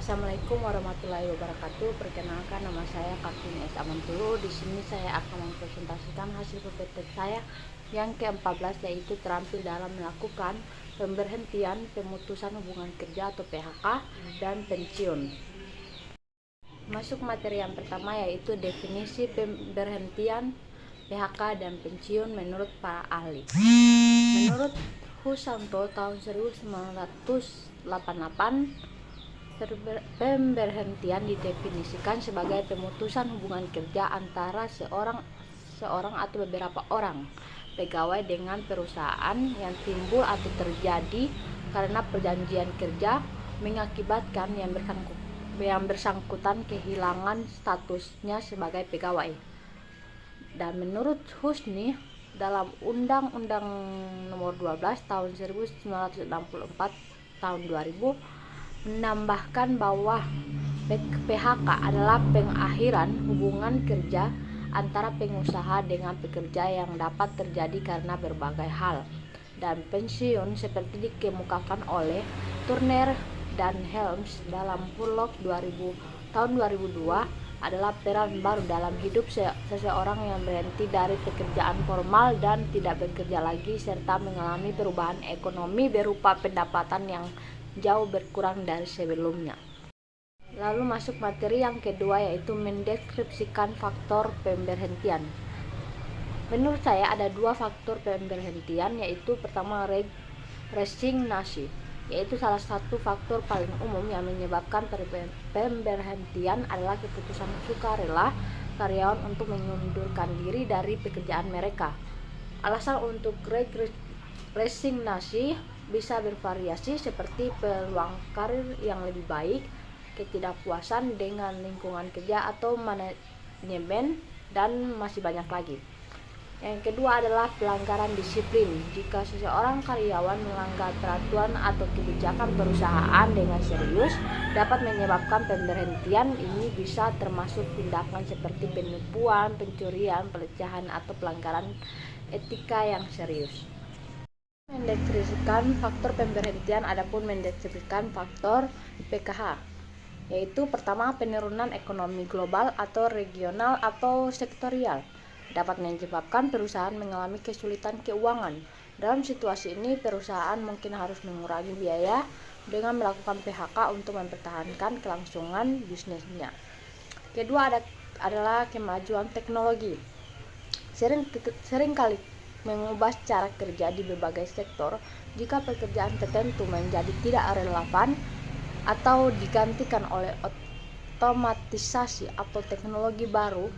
Assalamualaikum warahmatullahi wabarakatuh. Perkenalkan, nama saya Kartini S. Amantulu. Di sini saya akan mempresentasikan hasil PPT saya yang ke-14, yaitu terampil dalam melakukan pemberhentian pemutusan hubungan kerja atau PHK dan pensiun. Masuk materi yang pertama, yaitu definisi pemberhentian PHK dan pensiun menurut para ahli. Menurut Husanto tahun 1988, pemberhentian didefinisikan sebagai pemutusan hubungan kerja antara seorang atau beberapa orang pegawai dengan perusahaan yang timbul atau terjadi karena perjanjian kerja mengakibatkan yang bersangkutan kehilangan statusnya sebagai pegawai. Dan menurut Husni, dalam Undang-Undang Nomor 12 Tahun 1964 Tahun 2000 menambahkan bahwa PHK adalah pengakhiran hubungan kerja antara pengusaha dengan pekerja yang dapat terjadi karena berbagai hal. Dan pensiun seperti dikemukakan oleh Turner dan Helms dalam Hurlok tahun 2002 adalah peran baru dalam hidup seseorang yang berhenti dari pekerjaan formal dan tidak bekerja lagi, serta mengalami perubahan ekonomi berupa pendapatan yang jauh berkurang dari sebelumnya. Lalu masuk materi yang kedua, yaitu mendeskripsikan faktor pemberhentian. Menurut saya ada dua faktor pemberhentian, yaitu pertama resignasi, yaitu salah satu faktor paling umum yang menyebabkan pemberhentian adalah keputusan sukarela karyawan untuk mengundurkan diri dari pekerjaan mereka. Alasan untuk resignasi bisa bervariasi, seperti peluang karir yang lebih baik, ketidakpuasan dengan lingkungan kerja atau manajemen, dan masih banyak lagi. Yang kedua adalah pelanggaran disiplin. Jika seseorang karyawan melanggar peraturan atau kebijakan perusahaan dengan serius, dapat menyebabkan pemberhentian. Ini bisa termasuk tindakan seperti penipuan, pencurian, pelecehan, atau pelanggaran etika yang serius. Mendeskripsikan faktor pemberhentian, adapun mendeskripsikan faktor PKH, yaitu pertama, penurunan ekonomi global atau regional atau sektorial dapat menyebabkan perusahaan mengalami kesulitan keuangan. Dalam situasi ini, perusahaan mungkin harus mengurangi biaya dengan melakukan PHK untuk mempertahankan kelangsungan bisnisnya. Kedua adalah kemajuan teknologi. Seringkali mengubah cara kerja di berbagai sektor. Jika pekerjaan tertentu menjadi tidak relevan atau digantikan oleh otomatisasi atau teknologi baru,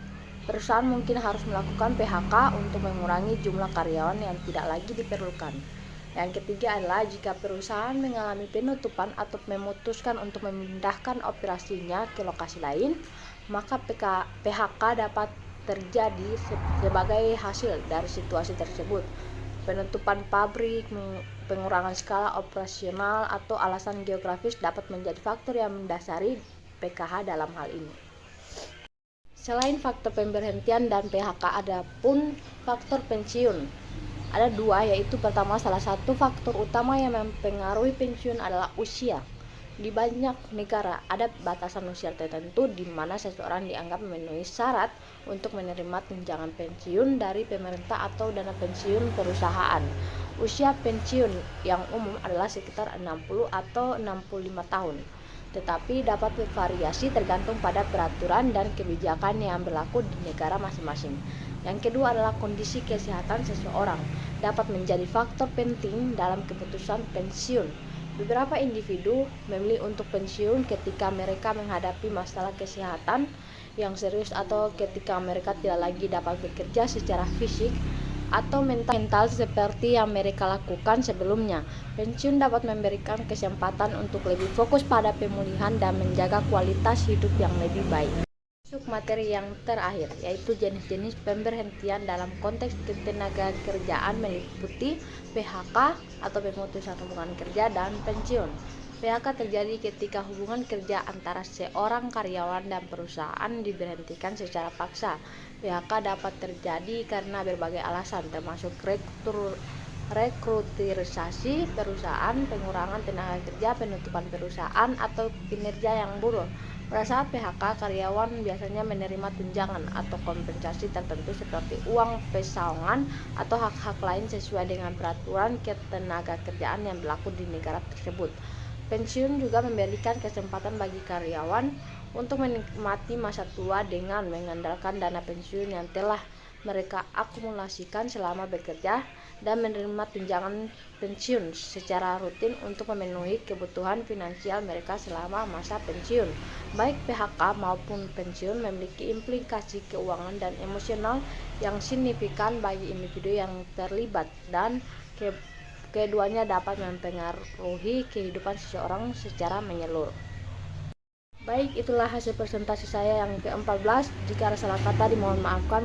perusahaan mungkin harus melakukan PHK untuk mengurangi jumlah karyawan yang tidak lagi diperlukan. Yang ketiga adalah jika perusahaan mengalami penutupan atau memutuskan untuk memindahkan operasinya ke lokasi lain, maka PHK dapat terjadi sebagai hasil dari situasi tersebut. Penutupan pabrik, pengurangan skala operasional, atau alasan geografis dapat menjadi faktor yang mendasari PKH dalam hal ini. Selain faktor pemberhentian dan PHK, ada pun faktor pensiun. Ada dua, yaitu pertama, salah satu faktor utama yang mempengaruhi pensiun adalah usia. Di banyak negara ada batasan usia tertentu di mana seseorang dianggap memenuhi syarat untuk menerima tunjangan pensiun dari pemerintah atau dana pensiun perusahaan. Usia pensiun yang umum adalah sekitar 60 atau 65 tahun, tetapi dapat bervariasi tergantung pada peraturan dan kebijakan yang berlaku di negara masing-masing. Yang kedua adalah kondisi kesehatan seseorang dapat menjadi faktor penting dalam keputusan pensiun. Beberapa individu memilih untuk pensiun ketika mereka menghadapi masalah kesehatan yang serius atau ketika mereka tidak lagi dapat bekerja secara fisik atau mental seperti yang mereka lakukan sebelumnya. Pensiun dapat memberikan kesempatan untuk lebih fokus pada pemulihan dan menjaga kualitas hidup yang lebih baik. Masuk materi yang terakhir, yaitu jenis-jenis pemberhentian dalam konteks ketenagakerjaan meliputi PHK atau pemutusan hubungan kerja dan pensiun. PHK terjadi ketika hubungan kerja antara seorang karyawan dan perusahaan diberhentikan secara paksa. PHK dapat terjadi karena berbagai alasan, termasuk restrukturisasi perusahaan, pengurangan tenaga kerja, penutupan perusahaan, atau kinerja yang buruk. Pada saat PHK, karyawan biasanya menerima tunjangan atau kompensasi tertentu seperti uang pesangon atau hak-hak lain sesuai dengan peraturan ketenagakerjaan yang berlaku di negara tersebut. Pensiun juga memberikan kesempatan bagi karyawan untuk menikmati masa tua dengan mengandalkan dana pensiun yang telah mereka akumulasikan selama bekerja dan menerima tunjangan pensiun secara rutin untuk memenuhi kebutuhan finansial mereka selama masa pensiun. Baik PHK maupun pensiun memiliki implikasi keuangan dan emosional yang signifikan bagi individu yang terlibat, dan keduanya dapat mempengaruhi kehidupan seseorang secara menyeluruh. Baik, itulah hasil presentasi saya yang ke-14. Jika ada salah kata dimohon maafkan.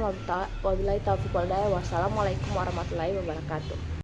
Wabillahi taufiq wal hidayah. Wassalamualaikum warahmatullahi wabarakatuh.